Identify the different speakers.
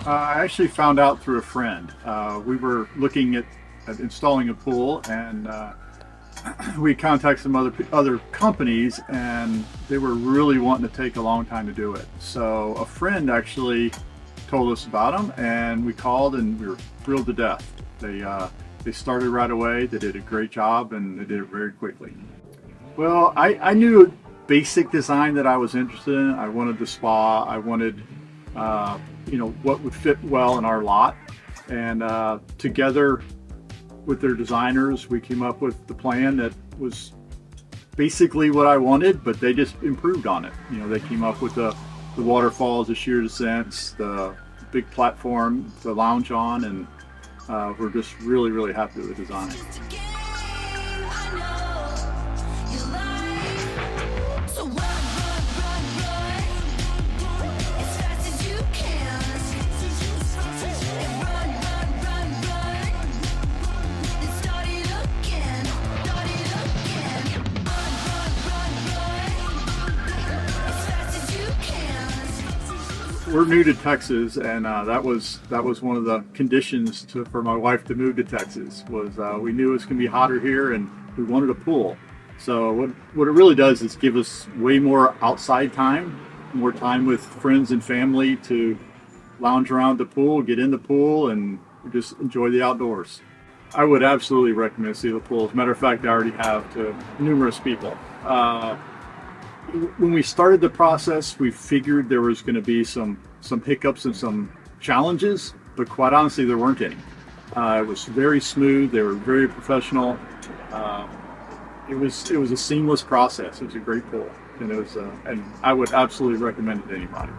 Speaker 1: I actually found out through a friend. We were looking at installing a pool, and we contacted some other companies, and they were really wanting to take a long time to do it. So a friend actually told us about them, and we called, and we were thrilled to death. They started right away. They did a great job, and they did it very quickly. Well, I knew a basic design that I was interested in. I wanted the spa. I wanted what would fit well in our lot, and together with their designers, we came up with the plan that was basically what I wanted, but they just improved on it. They came up with the waterfalls, the sheer descents, the big platform to lounge on, and we're just really happy with the design. We're new to Texas, and that was one of the conditions for my wife to move to Texas. Was we knew it was going to be hotter here, and we wanted a pool. So what it really does is give us way more outside time, more time with friends and family to lounge around the pool, get in the pool, and just enjoy the outdoors. I would absolutely recommend Selah Pools. As a matter of fact, I already have to numerous people. When we started the process, we figured there was going to be some hiccups and some challenges, but quite honestly, there weren't any. It was very smooth. They were very professional. It was a seamless process. It was a great pool, and and I would absolutely recommend it to anybody.